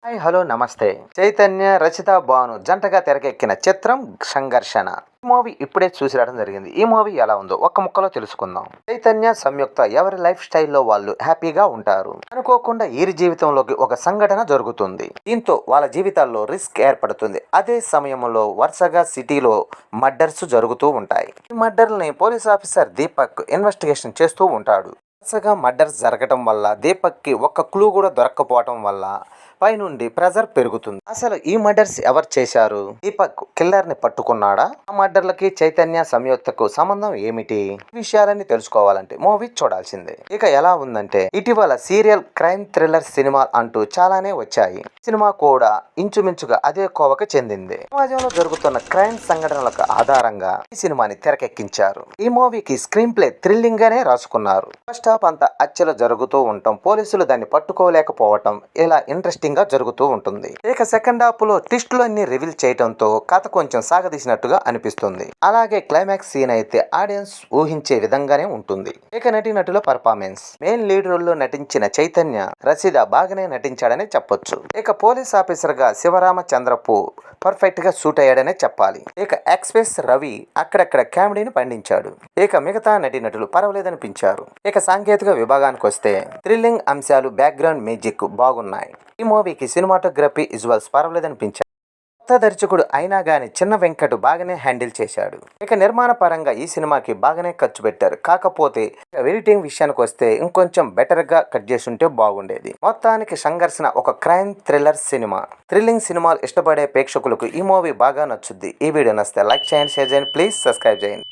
Hi hello నమస్తే. చైతన్య, రచిత, భాను జంటగా తెరకెక్కిన చిత్రం 'సంఘర్షణ'. ఈ మూవీ ఇప్పుడే చూసి రావడం జరిగింది. ఈ మూవీ ఎలా ఉందో ఒక్క ముక్కలో తెలుసుకుందాం. చైతన్య, సంయుక్త ఎవరి లైఫ్ స్టైల్లో వాళ్ళు హ్యాపీగా ఉంటారు. అనుకోకుండా వీరి జీవితంలోకి ఒక సంఘటన జరుగుతుంది. దీంతో వాళ్ళ జీవితాల్లో రిస్క్ ఏర్పడుతుంది. అదే సమయంలో వరుసగా సిటీలో మర్డర్స్ జరుగుతూ ఉంటాయి. ఈ మర్డర్ని పోలీస్ ఆఫీసర్ దీపక్ ఇన్వెస్టిగేషన్ చేస్తూ ఉంటాడు. వరుసగా మర్డర్స్ జరగటం వల్ల దీపక్కి ఒక్క క్లూ కూడా దొరక్కపోవటం వల్ల పైనుండి ప్రెజర్ పెరుగుతుంది. అసలు ఈ మర్డర్స్ ఎవరు చేశారు? దీపక్ కిల్లర్ ని పట్టుకున్నాడా? ఆ మర్డర్లకి చైతన్య, సంయుక్తకు సంబంధం ఏమిటి? ఈ విషయాలన్నీ తెలుసుకోవాలంటే మూవీ చూడాల్సిందే. ఇక ఎలా ఉందంటే, ఇటీవల సీరియల్ క్రైమ్ థ్రిల్లర్ సినిమా అంటూ చాలానే వచ్చాయి. సినిమా కూడా ఇంచుమించుగా అదే కోవకు చెందింది. సమాజంలో జరుగుతున్న క్రైమ్ సంఘటనలకు ఆధారంగా ఈ సినిమాని తెరకెక్కించారు. ఈ మూవీకి స్క్రీన్ ప్లే థ్రిల్లింగ్ గానే రాసుకున్నారు. ఫస్ట్ హాఫ్ అంతా హత్యలు జరుగుతూ ఉండటం, పోలీసులు దాన్ని పట్టుకోలేకపోవటం, ఇలా ఇంట్రెస్టింగ్ గా జరుగుతూ ఉంటుంది. ఇక సెకండ్ హాఫ్ లో ట్విస్టులు అన్ని రివీల్ చేయడంతో కథ కొంచెం సాగదీసినట్టుగా అనిపిస్తుంది. అలాగే క్లైమాక్స్ సీన్ అయితే ఆడియన్స్ ఊహించే విధంగానే ఉంటుంది. ఇక నటీనటుల పర్ఫార్మెన్స్, మెయిన్ లీడ్ రోల్ లో నటించిన చైతన్య, రసిద బాగానే నటించాడని చెప్పొచ్చు. ఇక పోలీస్ ఆఫీసర్ గా శివరామచంద్రపు పర్ఫెక్ట్ గా సూట్ అయ్యాడనే చెప్పాలి. ఇక ఎక్స్ప్రెస్ రవి అక్కడక్కడ కామెడీని పండించాడు. ఇక మిగతా నటీనటులు పర్వాలేదనిపించారు. ఇక సాంకేతిక విభాగానికి వస్తే థ్రిల్లింగ్ అంశాలు, బ్యాక్గ్రౌండ్ మ్యూజిక్ బాగున్నాయి. ఈ మూవీకి సినిమాటోగ్రఫీ, విజువల్స్ పర్వాలేదనిపించాయి. కొత్త దర్శకుడు అయినా గానీ చిన్న వెంకట్ బాగానే హ్యాండిల్ చేశాడు. ఇక నిర్మాణ పరంగా ఈ సినిమాకి బాగానే ఖర్చు పెట్టారు. కాకపోతే ఎడిటింగ్ విషయానికి వస్తే ఇంకొంచెం బెటర్ గా కట్ చేసుంటే బాగుండేది. మొత్తానికి సంఘర్షణ ఒక క్రైమ్ థ్రిల్లర్ సినిమా. థ్రిల్లింగ్ సినిమాలు ఇష్టపడే ప్రేక్షకులకు ఈ మూవీ బాగా నచ్చుద్ది. ఈ వీడియో నచ్చితే లైక్ చేయండి, షేర్ చేయండి, ప్లీజ్ సబ్స్క్రైబ్ చేయండి.